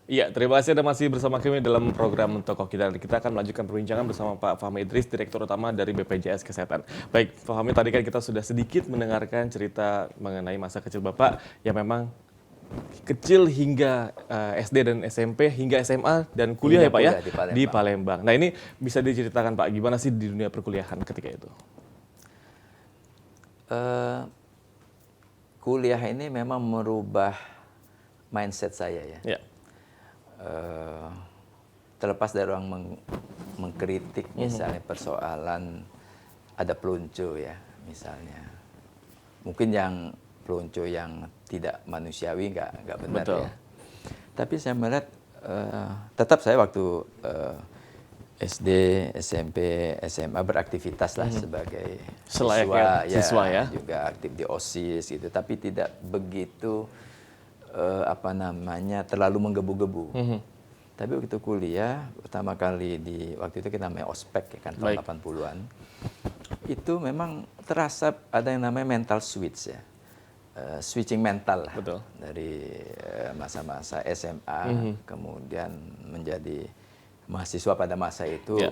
Iya, terima kasih Anda masih bersama kami dalam program Tokoh Kita. Kita akan melanjutkan perbincangan bersama Pak Fahmi Idris, Direktur Utama dari BPJS Kesehatan. Baik, Pak Fahmi, tadi kan kita sudah sedikit mendengarkan cerita mengenai masa kecil Bapak yang memang kecil hingga SD dan SMP, hingga SMA dan kuliah Hingga ya Pak ya, kuliah di Palembang. di Palembang. Nah ini bisa diceritakan Pak, gimana sih di dunia perkuliahan ketika itu? Eh, Kuliah ini memang merubah mindset saya ya. Ya. Terlepas dari orang mengkritik misalnya persoalan ada peluncu ya misalnya. Mungkin yang peluncu yang tidak manusiawi nggak benar. Betul. Ya. Tapi saya melihat tetap saya waktu SD, SMP, SMA beraktivitas lah sebagai Selayaknya siswa ya. juga aktif di OSIS gitu, tapi tidak begitu terlalu menggebu-gebu. Tapi begitu kuliah, pertama kali waktu itu kita namanya ospek ya kan, tahun 80-an. Itu memang terasa ada yang namanya mental switch ya. Switching mental lah. Betul. Dari masa-masa SMA, kemudian menjadi mahasiswa pada masa itu. Ya.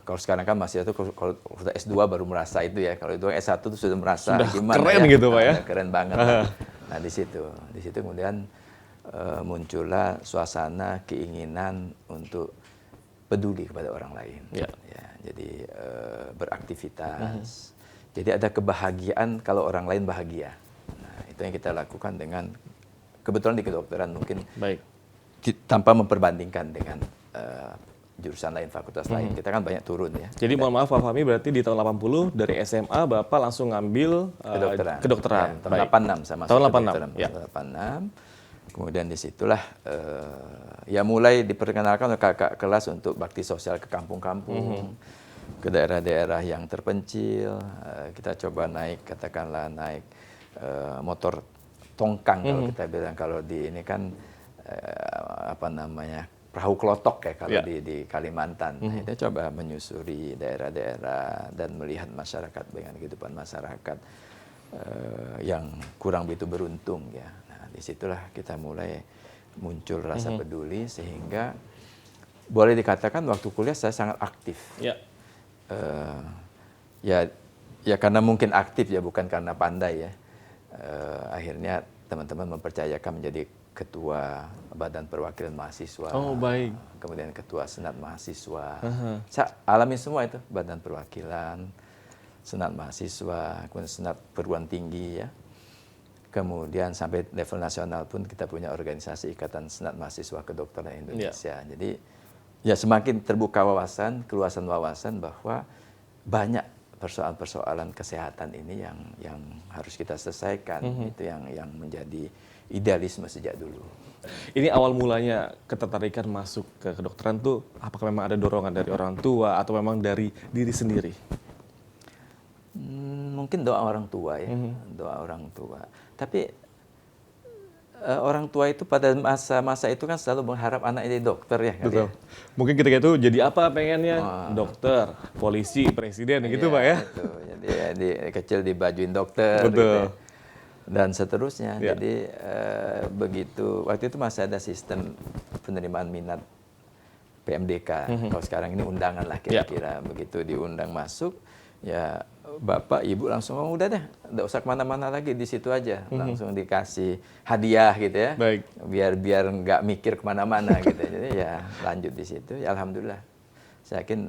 Kalau sekarang kan mahasiswa itu kalau sudah S2 baru merasa itu ya. Kalau itu S1 itu sudah merasa Sudah gimana keren ya. gitu Pak ya. Keren banget. Nah di situ kemudian muncullah suasana keinginan untuk peduli kepada orang lain. Ya. Ya, jadi beraktivitas. Jadi ada kebahagiaan kalau orang lain bahagia. Nah, itu yang kita lakukan dengan kebetulan di kedokteran mungkin Baik. tanpa memperbandingkan dengan jurusan lain, fakultas lain. Kita kan banyak turun ya. Jadi mohon maaf Pak Fahmi, berarti di tahun 80 dari SMA Bapak langsung ngambil kedokteran. Ya, tahun Baik. 86 sama Tahun 86. kedokteran. Ya. 86. Kemudian disitulah ya mulai diperkenalkan oleh kakak kelas untuk bakti sosial ke kampung-kampung, ke daerah-daerah yang terpencil. Kita coba katakanlah naik motor tongkang kalau kita bilang, kalau di ini kan perahu klotok ya kalau di Kalimantan. Nah, kita coba menyusuri daerah-daerah dan melihat masyarakat dengan kehidupan masyarakat yang kurang begitu beruntung ya. Nah, disitulah kita mulai muncul rasa peduli, sehingga boleh dikatakan waktu kuliah saya sangat aktif. Ya. Ya karena mungkin aktif ya, bukan karena pandai ya. Akhirnya teman-teman mempercayakan menjadi ketua Badan Perwakilan Mahasiswa. Oh, baik. Kemudian ketua Senat Mahasiswa. Saya alami semua itu, Badan Perwakilan, Senat Mahasiswa, kemudian Senat Perguruan Tinggi ya. Kemudian sampai level nasional pun kita punya organisasi Ikatan Senat Mahasiswa Kedokteran Indonesia. Jadi ya semakin terbuka wawasan, keluasan wawasan bahwa banyak persoalan-persoalan kesehatan ini yang harus kita selesaikan. Itu yang menjadi idealisme sejak dulu. Ini awal mulanya ketertarikan masuk ke kedokteran tuh, apakah memang ada dorongan dari orang tua atau memang dari diri sendiri? Mungkin doa orang tua ya, doa orang tua. Tapi orang tua itu pada masa-masa itu kan selalu berharap anaknya jadi dokter ya. Betul. Ya? Mungkin ketika itu jadi apa pengennya? Dokter, polisi, presiden gitu Pak ya? Itu. Jadi kecil dibajuin dokter. Betul. Gitu ya. Dan seterusnya. Ya. Jadi begitu, waktu itu masih ada sistem penerimaan minat PMDK. Kalau sekarang ini undangan lah kira-kira. Begitu diundang masuk, ya bapak ibu langsung ngomong, udah deh, nggak usah kemana-mana lagi, di situ aja. Langsung dikasih hadiah gitu ya. Baik. Biar nggak mikir kemana-mana gitu. Jadi ya lanjut di situ. Ya alhamdulillah. Saya yakin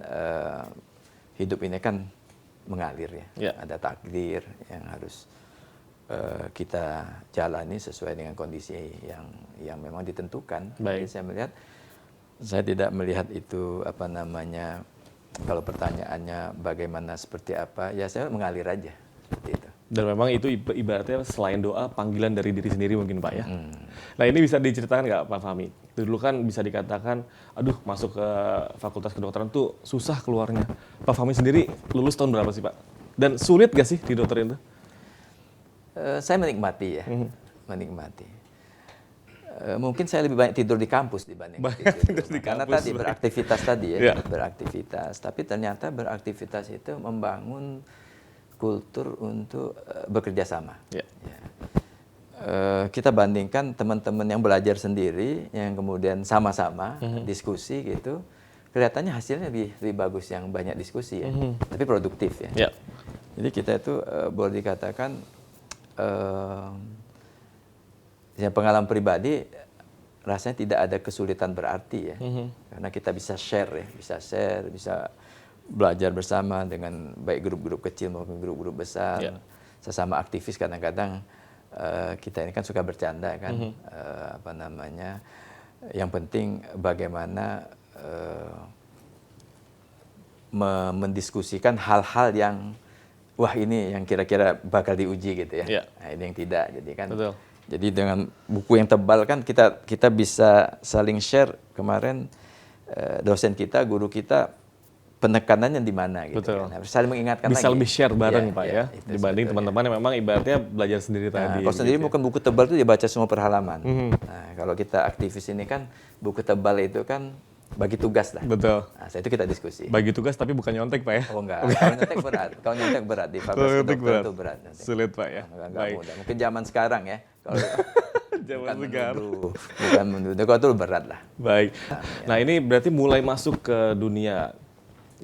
hidup ini kan mengalir ya. Ada takdir yang harus kita jalani sesuai dengan kondisi yang memang ditentukan. Baik. Jadi saya tidak melihat itu kalau pertanyaannya bagaimana seperti apa, ya saya mengalir aja seperti itu. Dan memang itu ibaratnya selain doa, panggilan dari diri sendiri mungkin Pak ya. Nah ini bisa diceritakan nggak Pak Fahmi? Dulu kan bisa dikatakan, aduh masuk ke Fakultas Kedokteran tuh susah keluarnya. Pak Fahmi sendiri lulus tahun berapa sih Pak? Dan sulit gak sih di dokter itu? Saya menikmati ya, menikmati. Mungkin saya lebih banyak tidur di kampus dibanding tidur di karena tadi beraktivitas tadi ya, beraktivitas. Tapi ternyata beraktivitas itu membangun kultur untuk bekerja sama. Ya. kita bandingkan teman-teman yang belajar sendiri, yang kemudian sama-sama diskusi gitu, kelihatannya hasilnya lebih bagus yang banyak diskusi ya, tapi produktif ya. Ya. Jadi kita itu boleh dikatakan yang pengalaman pribadi rasanya tidak ada kesulitan berarti ya, karena kita bisa share ya, bisa belajar bersama dengan baik grup-grup kecil maupun grup-grup besar, sesama aktivis kadang-kadang. Kita ini kan suka bercanda kan, apa namanya, yang penting bagaimana mendiskusikan hal-hal yang wah ini yang kira-kira bakal diuji gitu ya. Nah, ini yang tidak, jadi kan. Betul. Jadi dengan buku yang tebal kan kita bisa saling share. Kemarin dosen kita, guru kita, penekanannya di mana gitu. Betul. Kan. Saling mengingatkan bisa lagi. lebih share bareng Pak ya, dibanding sebetulnya. teman-teman yang memang ibaratnya belajar sendiri tadi. Kalau sendiri mungkin buku tebal itu dibaca semua per halaman. Nah, kalau kita aktivis ini kan buku tebal itu kan bagi tugas lah. Betul. Nah, setelah itu kita diskusi. Bagi tugas tapi bukan nyontek Pak ya. Oh enggak, kalau nyontek berat. Kalau nyontek berat di fakultas kedokteran itu berat. Nyontek. Sulit Pak ya. Enggak mudah. Mungkin zaman sekarang ya. Kalau zaman sekarang. Bukan menuduh, kalau itu berat lah. Baik. Nah ini berarti mulai masuk ke dunia,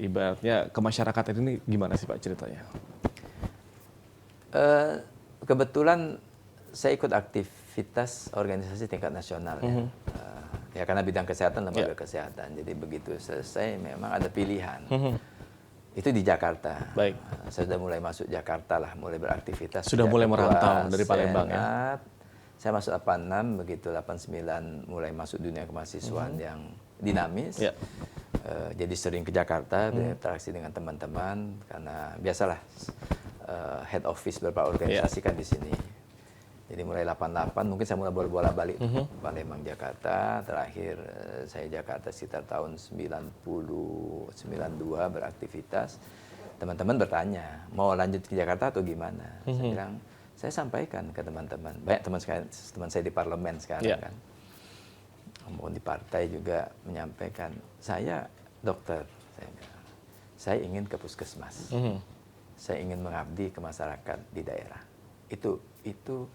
ibaratnya ke masyarakat ini gimana sih Pak ceritanya? Kebetulan saya ikut aktivitas organisasi tingkat nasional ya. Ya karena bidang kesehatan, lembaga kesehatan. Jadi begitu selesai memang ada pilihan. Itu di Jakarta. Baik. Saya sudah mulai masuk Jakarta lah, mulai beraktivitas. Sudah mulai merantau dari Palembang ya? Saya masuk 86, begitu 89 mulai masuk dunia kemahasiswaan yang dinamis. Jadi sering ke Jakarta, berinteraksi dengan teman-teman, karena biasalah head office beberapa organisasi kan di sini. Jadi mulai 88 mungkin saya mulai bolak-balik Palembang Jakarta, terakhir saya Jakarta sekitar tahun 92 beraktivitas. Teman-teman bertanya, mau lanjut ke Jakarta atau gimana? Saya bilang, saya sampaikan ke teman-teman, banyak teman saya di parlemen sekarang kan. Maupun di partai juga menyampaikan, saya dokter, saya ingin ke puskesmas. Saya ingin mengabdi ke masyarakat di daerah. Itu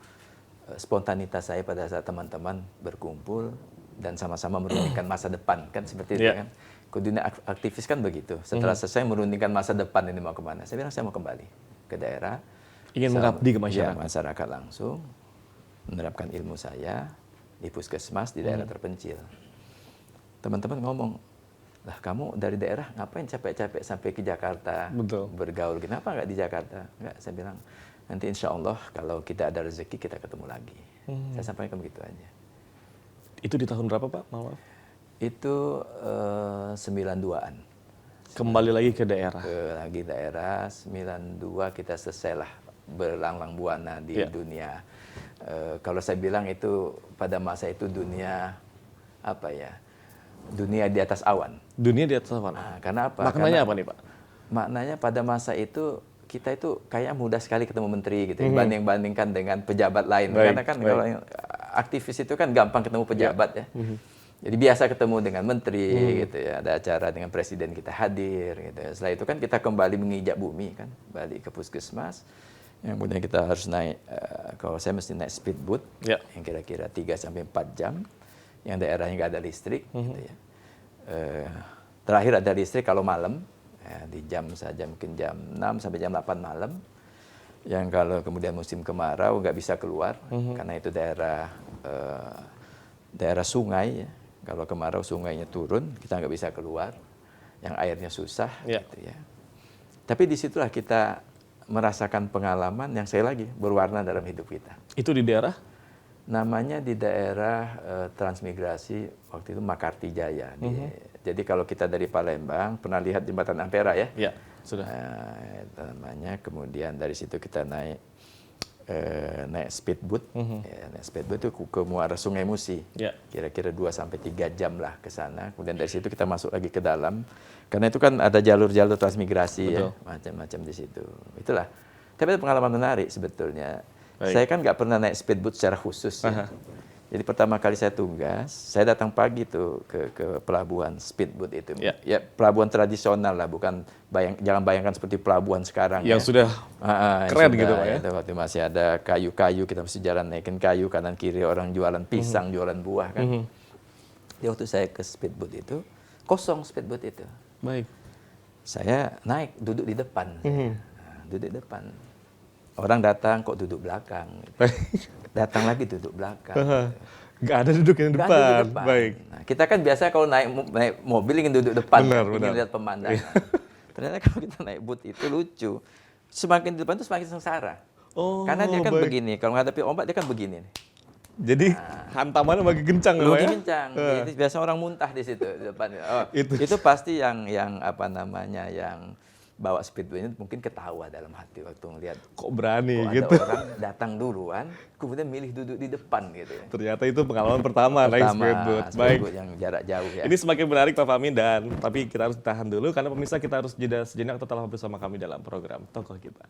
spontanitas saya pada saat teman-teman berkumpul dan sama-sama merundingkan masa depan, kan seperti itu kan. Ke dunia aktivis kan begitu. Setelah selesai merundingkan masa depan ini mau kemana? Saya bilang saya mau kembali ke daerah. Ingin mengabdi ke masyarakat. Ya, masyarakat langsung, menerapkan ilmu saya di puskesmas di daerah terpencil. Teman-teman ngomong, lah kamu dari daerah ngapain capek-capek sampai ke Jakarta? Betul. Bergaul, kenapa nggak di Jakarta? Nggak, saya bilang, nanti insya Allah kalau kita ada rezeki kita ketemu lagi. Saya sampaikan begitu aja. Itu di tahun berapa Pak? Maaf. Itu 92-an. Kembali lagi ke daerah. Lagi daerah, 92 kita selesailah berlanglang buana di dunia. Kalau saya bilang itu pada masa itu dunia apa ya? Dunia di atas awan. Dunia di atas awan. Nah, karena apa? Maknanya apa nih Pak? Maknanya pada masa itu kita itu kayak mudah sekali ketemu menteri gitu, bandingkan dengan pejabat lain. Karena kan kalau aktivis itu kan gampang ketemu pejabat ya. Jadi biasa ketemu dengan menteri gitu ya, ada acara dengan presiden kita hadir gitu ya. Setelah itu kan kita kembali menginjak bumi kan, balik ke puskesmas. Yang kemudian kita harus naik, kalau saya mesti naik speedboat yang kira-kira 3 sampai 4 jam, yang daerahnya nggak ada listrik gitu ya. Terakhir ada listrik kalau malam, ya, di jam saja mungkin jam 6 sampai jam 8 malam. Yang kalau kemudian musim kemarau nggak bisa keluar karena itu daerah sungai ya. Kalau kemarau sungainya turun, kita nggak bisa keluar, yang airnya susah gitu ya. Tapi disitulah kita merasakan pengalaman yang saya lagi berwarna dalam hidup kita. Itu di daerah? Namanya di daerah transmigrasi waktu itu Makarti Jaya. Jadi kalau kita dari Palembang pernah lihat jembatan Ampera ya? Ya, sudah. Itu namanya. Kemudian dari situ kita naik speedboat. Naik speedboat itu ke muara Sungai Musi. Kira-kira 2 sampai 3 jam lah ke sana. Kemudian dari situ kita masuk lagi ke dalam. Karena itu kan ada jalur-jalur transmigrasi ya, macam-macam di situ. Itulah. Tapi itu pengalaman menarik sebetulnya. Saya kan nggak pernah naik speedboat secara khusus ya. Jadi pertama kali saya tugas, saya datang pagi tuh ke pelabuhan speedboat itu. Ya. Ya pelabuhan tradisional lah, bukan jangan bayangkan seperti pelabuhan sekarang Yang ya. sudah keren Sudah, gitu Pak ya. Itu waktu masih ada kayu-kayu, kita mesti jalan naikin kayu, kanan kiri orang jualan pisang, jualan buah kan. Di waktu saya ke speedboat itu, kosong speedboat itu. Baik. Saya naik, duduk di depan. Duduk di depan. Orang datang kok duduk belakang. Datang lagi duduk belakang. Nggak ada duduk yang Nggak depan. ada di depan. Baik. Nah, kita kan biasa kalau naik mobil ingin duduk depan, Benar, kan, ingin benar. lihat pemandangan. Ternyata kalau kita naik boot itu lucu. Semakin di depan itu semakin sengsara. Oh, Karena dia kan baik. begini, kalau menghadapi ombak dia kan begini. Jadi hantamannya makin kencang ya Pak Lebih ya? kencang. Jadi biasa orang muntah di situ di depan. Oh, Itu. itu pasti yang apa namanya yang bawa speedboat ini mungkin ketawa dalam hati waktu ngelihat Kok berani kok gitu. ada orang datang duluan, kemudian milih duduk di depan gitu ya. Ternyata itu pengalaman pertama naik speedboat. Baik. speedboat yang jarak jauh ya. Ini semakin menarik Pak Fahmi dan tapi kita harus tahan dulu karena pemirsa kita harus jeda sejenak tetaplah bersama kami dalam program Tokoh Kita.